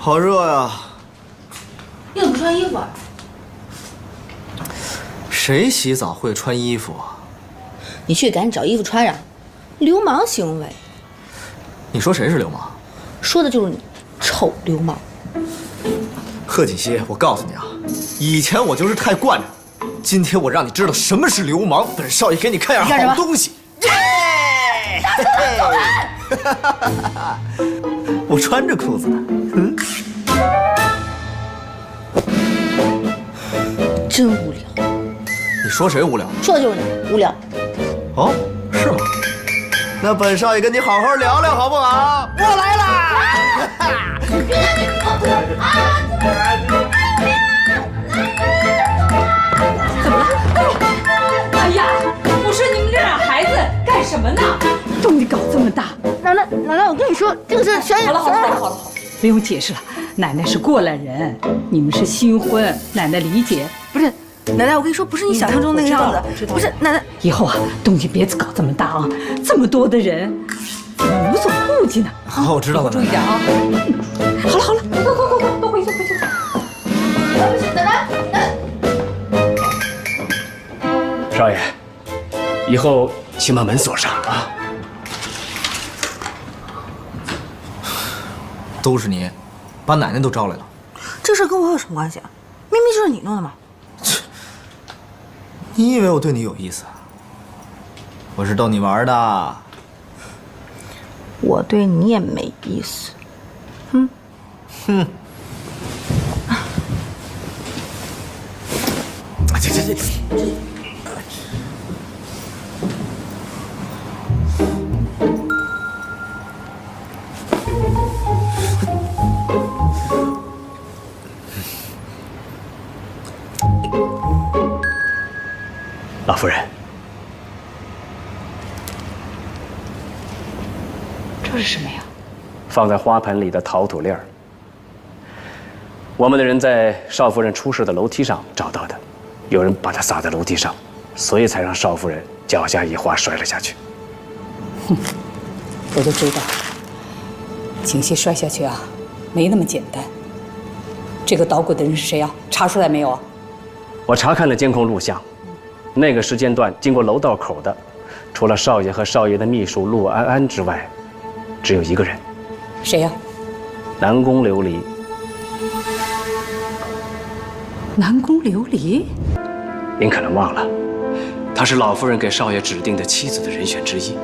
好热呀！你怎么不穿衣服啊？谁洗澡会穿衣服啊？你去赶紧找衣服穿上。流氓行为。你说谁是流氓？说的就是你，臭流氓。贺锦熙，我告诉你啊，以前我就是太惯着，今天我让你知道什么是流氓。本少爷给你看样好东西。耶！我穿着裤子呢。真无聊。你说谁无聊？说的就是你，无聊。哦，是吗？那本少爷跟你好好聊聊好不好？我来啦！怎么了？哎呀，我说你们这俩孩子干什么呢？动静搞这么大！奶奶，我跟你说，这个是小野。好了，不用解释了。奶奶是过来人，你们是新婚，奶奶理解。不是，奶奶，我跟你说，不是你想象中那个样子。不是，奶奶，以后啊，动静别搞这么大啊！这么多的人，怎么无所顾忌呢？好，我知道了，注意点啊！好了，快，都回去。奶奶。少爷，以后请把门锁上啊！都是你，把奶奶都招来了。这事跟我有什么关系啊？明明就是你弄的嘛！你以为我对你有意思？我是逗你玩的。我对你也没意思。这。老夫人，这是什么呀？放在花盆里的陶土粒儿，我们的人在少夫人出事的楼梯上找到的，有人把它撒在楼梯上，所以才让少夫人脚下一滑摔了下去。我就知道，景熙摔下去啊，没那么简单。这个捣鬼的人是谁啊？查出来没有啊？我查看了监控录像，那个时间段经过楼道口的，除了少爷和少爷的秘书陆安安之外，只有一个人。谁呀？南宫琉璃。南宫琉璃？您可能忘了，她是老夫人给少爷指定的妻子的人选之一。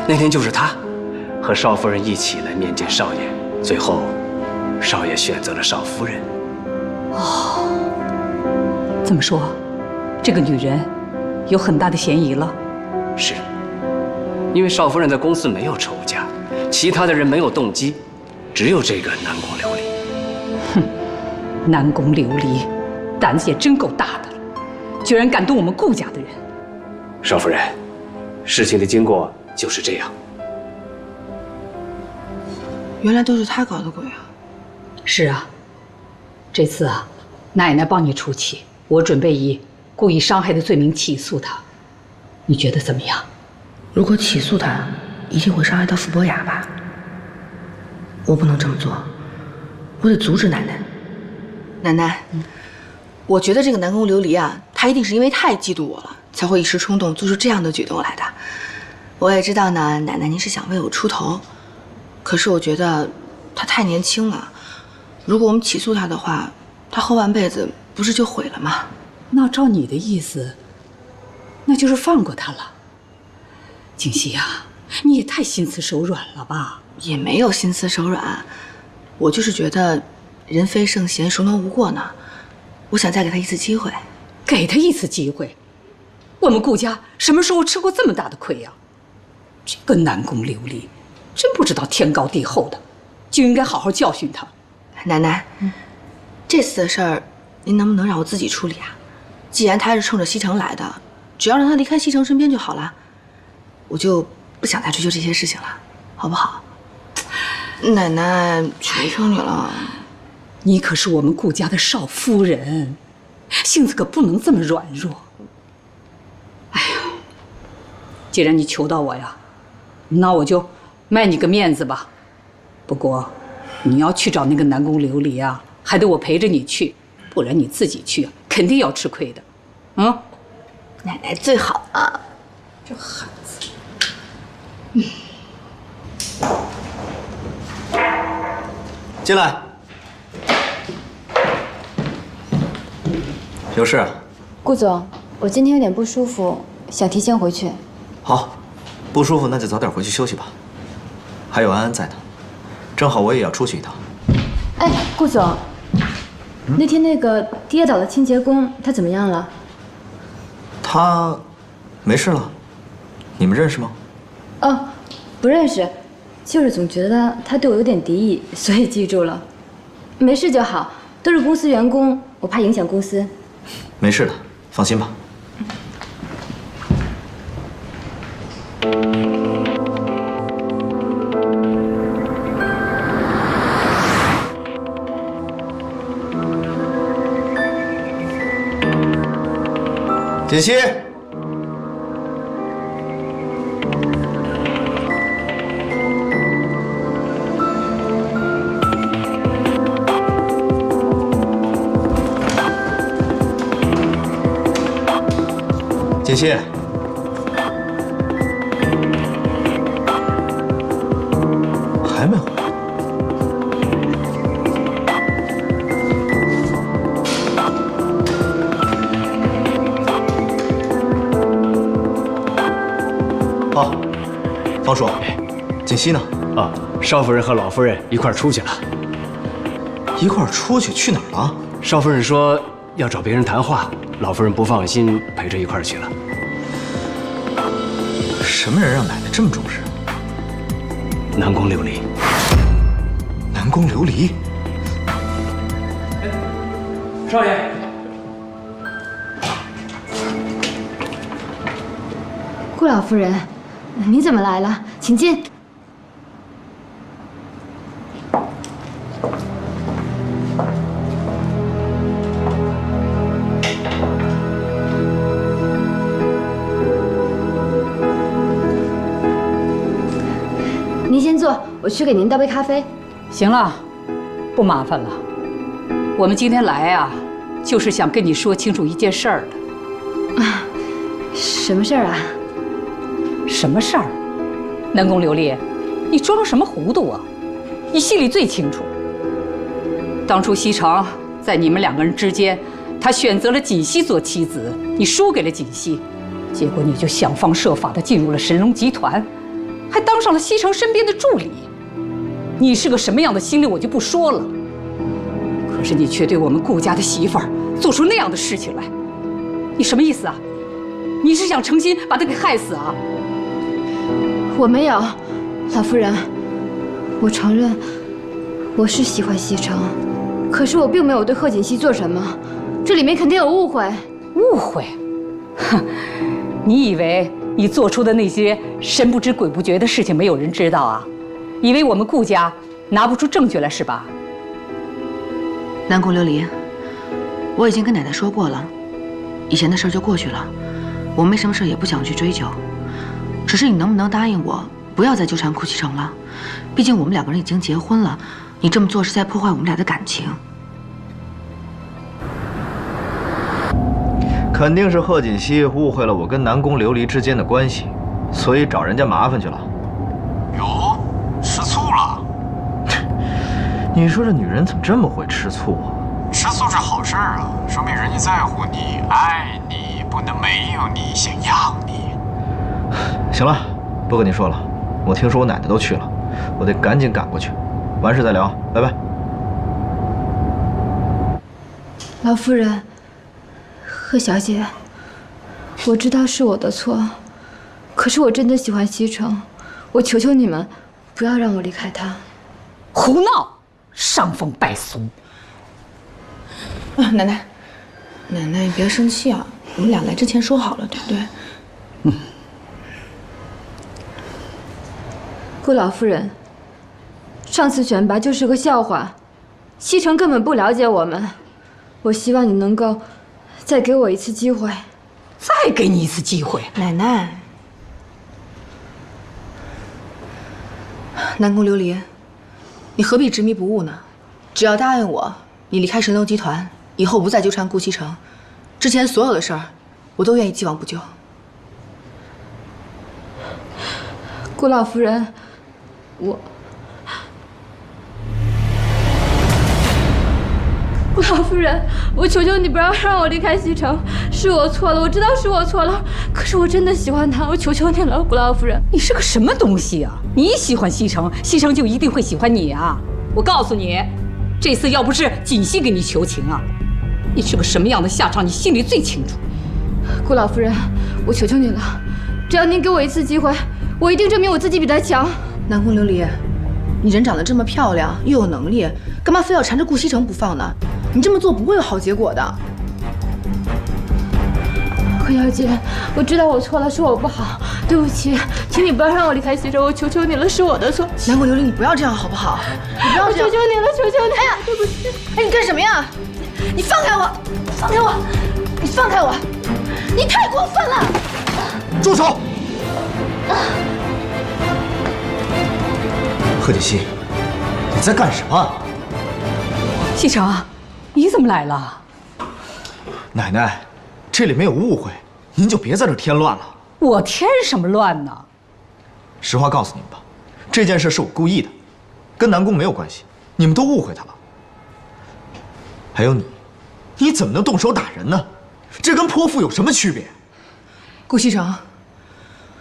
那天就是她，和少夫人一起来面见少爷，最后，少爷选择了少夫人。哦，这么说，这个女人有很大的嫌疑了。是，因为少夫人在公司没有仇家，其他的人没有动机，只有这个南宫琉璃。哼，南宫琉璃，胆子也真够大的了，居然敢动我们顾家的人。少夫人，事情的经过就是这样。原来都是他搞的鬼啊！是啊，这次啊，奶奶帮你出气，我准备以故意伤害的罪名起诉他，你觉得怎么样？如果起诉他，一定会伤害到傅博雅吧？我不能这么做，我得阻止奶奶。奶奶，我觉得这个南宫琉璃啊，他一定是因为太嫉妒我了，才会一时冲动做出这样的举动来的。我也知道呢，奶奶您是想为我出头，可是我觉得他太年轻了，如果我们起诉他的话，他后半辈子不是就毁了吗？那照你的意思，那就是放过他了。景熙呀，你也太心慈手软了吧？也没有心慈手软，我就是觉得人非圣贤，孰能无过呢？我想再给他一次机会。给他一次机会？我们顾家什么时候吃过这么大的亏呀？这个南宫琉璃，真不知道天高地厚的，就应该好好教训他。奶奶，这次的事儿，您能不能让我自己处理啊？既然他是冲着西城来的，只要让他离开西城身边就好了，我就不想再追究这些事情了，好不好？奶奶，求求你了。你可是我们顾家的少夫人，性子可不能这么软弱。哎呀，既然你求到我呀，那我就卖你个面子吧。不过，你要去找那个南宫琉璃啊，还得我陪着你去，不然你自己去啊，肯定要吃亏的。嗯，奶奶最好了。这孩子，进来。有事啊？顾总，我今天有点不舒服，想提前回去。好，不舒服那就早点回去休息吧。还有安安在呢，正好我也要出去一趟。哎，顾总，那天那个跌倒的清洁工，他怎么样了？他没事了。你们认识吗？哦，不认识，就是总觉得他对我有点敌意，所以记住了。没事就好，都是公司员工，我怕影响公司。没事的，放心吧。锦溪，锦溪，还没回来。哦，方叔，锦溪呢？啊，少夫人和老夫人一块儿出去了。一块儿出去？去哪儿了？少夫人说要找别人谈话，老夫人不放心，陪着一块儿去了。什么人让奶奶这么重视？南宫琉璃。南宫琉璃？少爷。顾老夫人，你怎么来了？请进。您先坐，我去给您倒杯咖啡。行了，不麻烦了。我们今天来啊，就是想跟你说清楚一件事儿的。什么事儿啊？什么事儿？南宫琉璃，你装什么糊涂啊？你心里最清楚。当初西城在你们两个人之间，他选择了锦溪做妻子，你输给了锦溪，结果你就想方设法地进入了神龙集团，还当上了西城身边的助理。你是个什么样的心理，我就不说了。可是你却对我们顾家的媳妇儿做出那样的事情来，你什么意思啊？你是想诚心把她给害死啊？我没有，老夫人，我承认我是喜欢西城，可是我并没有对贺锦熙做什么，这里面肯定有误会。误会？哼，你以为你做出的那些神不知鬼不觉的事情没有人知道啊？以为我们顾家拿不出证据来是吧？南宫琉璃，我已经跟奶奶说过了，以前的事就过去了，我没什么事也不想去追究。只是你能不能答应我，不要再纠缠顾西城了？毕竟我们两个人已经结婚了，你这么做是在破坏我们俩的感情。肯定是贺锦熙误会了我跟南宫琉璃之间的关系，所以找人家麻烦去了。哟，吃醋了？你说这女人怎么这么会吃醋啊？吃醋是好事儿啊，说明人家在乎你、爱你，不能没有你，想要你。行了，不跟你说了，我听说我奶奶都去了，我得赶紧赶过去，完事再聊，拜拜。老夫人，贺小姐，我知道是我的错，可是我真的喜欢西城，我求求你们，不要让我离开他。胡闹，伤风败俗。奶奶，奶奶你别生气啊，我们俩来之前说好了，对不对？顾老夫人，上次选拔就是个笑话，西城根本不了解我们，我希望你能够再给我一次机会。再给你一次机会，奶奶，南宫琉璃，你何必执迷不悟呢？只要答应我，你离开神龙集团，以后不再纠缠顾西城，之前所有的事儿，我都愿意既往不咎。顾老夫人，顾老夫人，我求求你不要让我离开西城，是我错了，我知道是我错了，可是我真的喜欢他，我求求你了，顾老夫人。你是个什么东西啊？你喜欢西城，西城就一定会喜欢你啊？我告诉你，这次要不是锦溪给你求情啊，你是个什么样的下场，你心里最清楚。顾老夫人，我求求你了，只要您给我一次机会，我一定证明我自己比他强。南宫琉璃，你人长得这么漂亮，又有能力，干嘛非要缠着顾西城不放呢？你这么做不会有好结果的。何小姐，我知道我错了，是我不好，对不起，请你不要让我离开西城，我求求你了，是我的错。南宫琉璃，你不要这样好不好？你不要这样！我求求你了，求求你！哎呀，对不起！哎，你干什么呀？你放开我！放开我！你放开我！你太过分了！住手！贺锦熙，你在干什么？西城，你怎么来了？奶奶，这里没有误会，您就别在这添乱了。我添什么乱呢？实话告诉你们吧，这件事是我故意的，跟南宫没有关系，你们都误会他了。还有你，你怎么能动手打人呢？这跟泼妇有什么区别？顾西城，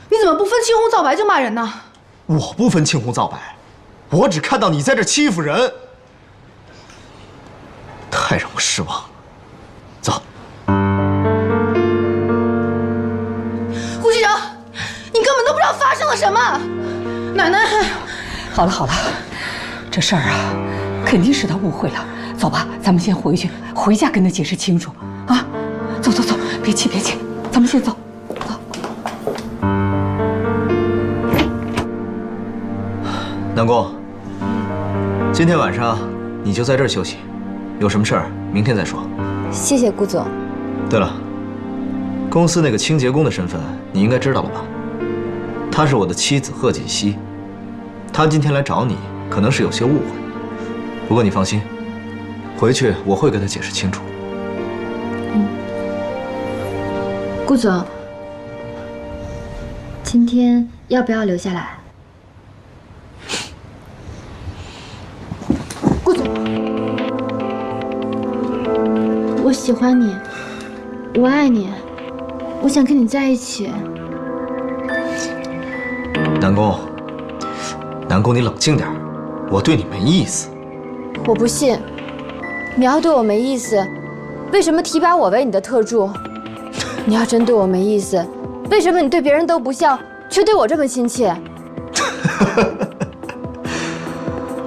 你怎么不分青红皂白就骂人呢？我不分青红皂白，我只看到你在这欺负人，太让我失望了。走。顾西城，你根本都不知道发生了什么。奶奶，好了好了，这事儿啊，肯定是他误会了。走吧，咱们先回去，回家跟他解释清楚啊！走走走，别气别气，咱们先走。南宫，今天晚上你就在这儿休息，有什么事儿明天再说。谢谢顾总。对了，公司那个清洁工的身份你应该知道了吧？她是我的妻子贺锦熙，她今天来找你，可能是有些误会。不过你放心，回去我会跟她解释清楚。顾总，今天要不要留下来？顾总，我喜欢你，我爱你，我想跟你在一起。南宫，南宫，你冷静点，我对你没意思。我不信，你要对我没意思，为什么提拔我为你的特助？你要真对我没意思，为什么你对别人都不像，却对我这么亲切？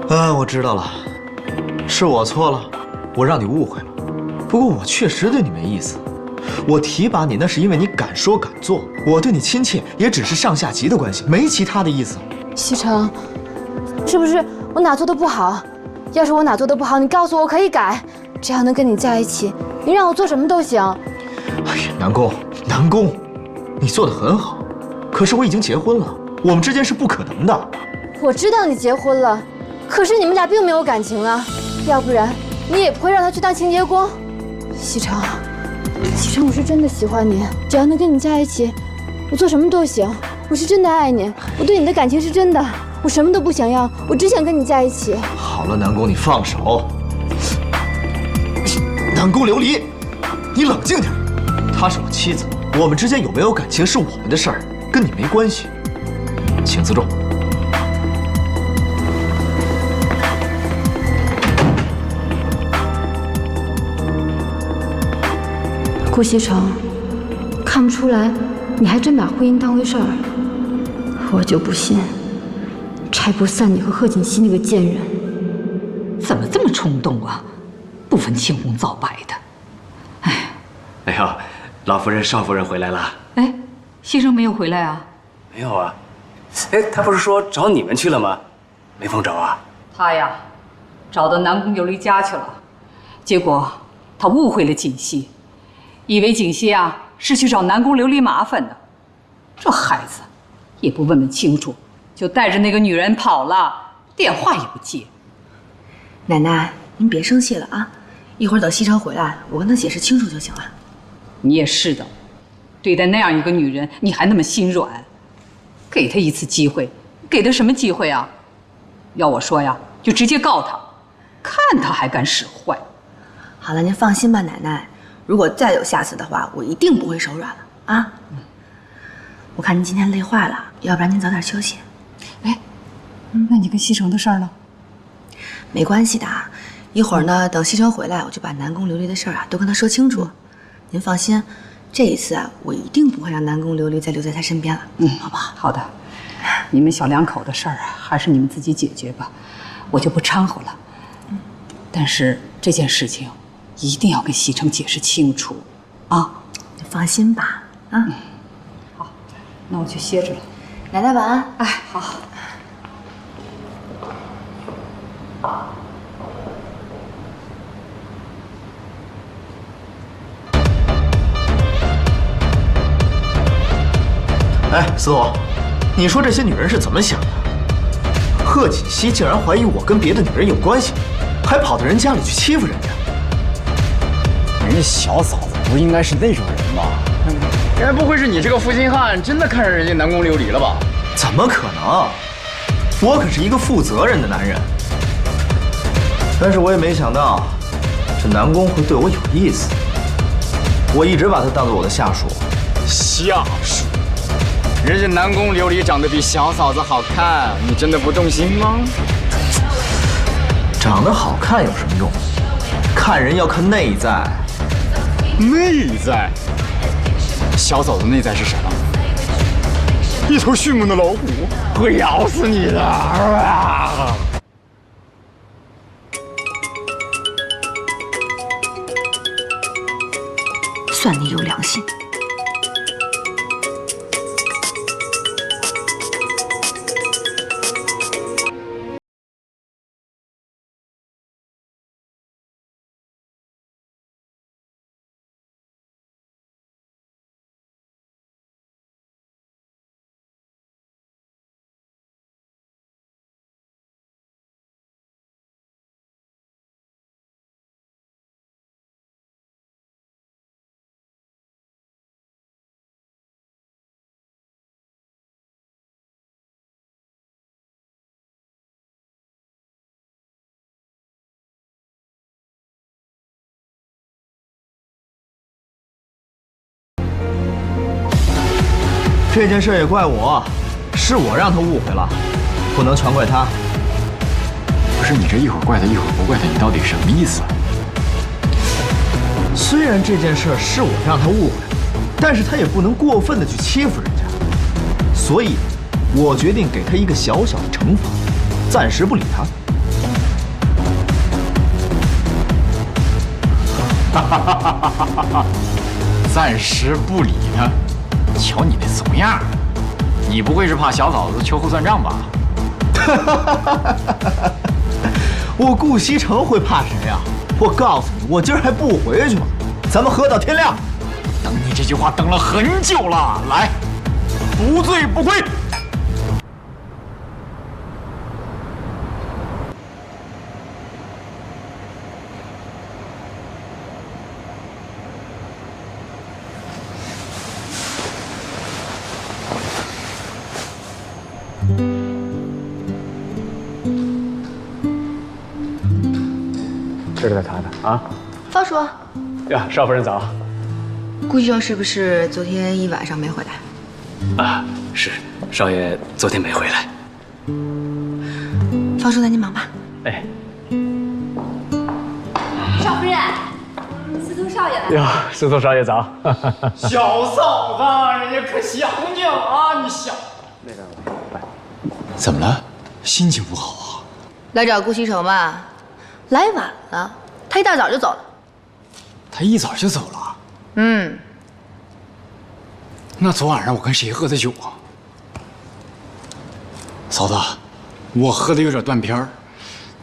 啊，我知道了，是我错了，我让你误会了。不过我确实对你没意思，我提拔你那是因为你敢说敢做，我对你亲切也只是上下级的关系，没其他的意思。西城，是不是我哪做的不好？要是我哪做的不好，你告诉我，我可以改。只要能跟你在一起，你让我做什么都行。哎呀，南宫，南宫，你做的很好，可是我已经结婚了，我们之间是不可能的。我知道你结婚了，可是你们俩并没有感情啊，要不然你也不会让他去当清洁工。西城，西城，我是真的喜欢你，只要能跟你在一起，我做什么都行。我是真的爱你，我对你的感情是真的，我什么都不想要，我只想跟你在一起。好了，南宫，你放手。南宫琉璃，你冷静点。她是我妻子，我们之间有没有感情是我们的事儿，跟你没关系。请自重。顾西城，看不出来，你还真把婚姻当回事儿。我就不信，拆不散你和贺锦熙那个贱人。怎么这么冲动啊？不分青红皂白的。哎呦，老夫人、少夫人回来了。哎，西城没有回来啊？没有啊。哎，他不是说找你们去了吗？没逢着啊。他呀，找到南宫琉璃家去了，结果他误会了锦溪，以为锦溪啊是去找南宫琉璃麻烦的。这孩子也不问问清楚，就带着那个女人跑了，电话也不接。奶奶，您别生气了啊，一会儿等西城回来，我跟他解释清楚就行了。你也是的，对待那样一个女人，你还那么心软，给她一次机会，给她什么机会啊？要我说呀，就直接告她，看她还敢使坏。好了，您放心吧，奶奶，如果再有下次的话，我一定不会手软了啊。我看您今天累坏了，要不然您早点休息。哎，那你跟西城的事儿呢？没关系的，一会儿呢，等西城回来，我就把南宫琉璃的事儿啊都跟他说清楚。您放心，这一次啊，我一定不会让南宫琉璃再留在他身边了。好不好？好的，你们小两口的事儿啊，还是你们自己解决吧，我就不掺和了。但是这件事情一定要跟西城解释清楚，啊！你放心吧，啊。好，那我去歇着了。奶奶晚安。哎，好。哎，司徒，你说这些女人是怎么想的？贺锦熙竟然怀疑我跟别的女人有关系，还跑到人家里去欺负人家。人家小嫂子不应该是那种人吧？该不会是你这个负心汉真的看上人家南宫琉璃了吧？怎么可能？我可是一个负责任的男人。但是我也没想到，这南宫会对我有意思。我一直把他当做我的下属。下属？人家南宫琉璃长得比小嫂子好看，你真的不动心吗？长得好看有什么用？看人要看内在。内在？小嫂子内在是什么？一头迅猛的老虎，会咬死你的！算你有良心。这件事也怪我，是我让他误会了，不能全怪他。不是你这一会儿怪他一会儿不怪他，你到底什么意思？虽然这件事是我让他误会，但是他也不能过分的去欺负人家，所以，我决定给他一个小小的惩罚，暂时不理他。暂时不理他。瞧你那怂样，你不会是怕小嫂子秋后算账吧？我顾西城会怕谁呀？我告诉你，我今儿还不回去吗？咱们喝到天亮。等你这句话等了很久了，来，不醉不归。这是他的啊。方叔，呀，少夫人早。顾医生是不是昨天一晚上没回来？啊，是，少爷昨天没回来。方叔，那您忙吧。哎，少夫人，司徒少爷来了。呀，司徒少爷早。小嫂子，人家可想你了啊！你想那个，怎么了？心情不好啊？来找顾西城吧，来晚了，他一大早就走了。他一早就走了。那昨晚上我跟谁喝的酒啊？嫂子，我喝的有点断片儿，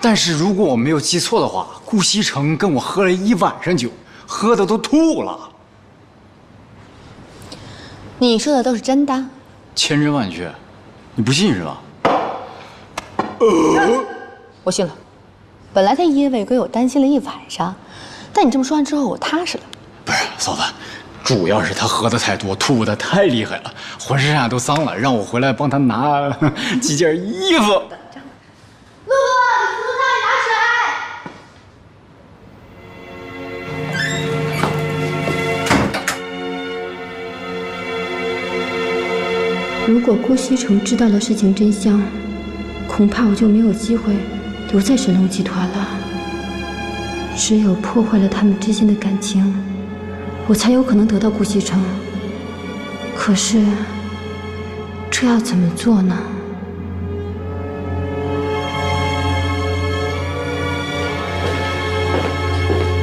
但是如果我没有记错的话，顾西城跟我喝了一晚上酒，喝的都吐了。你说的都是真的？千真万确，你不信是吧？我信了。本来他一夜未归，我担心了一晚上，但你这么说完之后，我踏实了。不是嫂子，主要是他喝的太多，吐的太厉害了，浑身上下都脏了，让我回来帮他拿几件衣服。露露，苏太拿水。如果顾西城知道了事情真相，恐怕我就没有机会留在神龙集团了。只有破坏了他们之间的感情，我才有可能得到顾西城。可是，这要怎么做呢？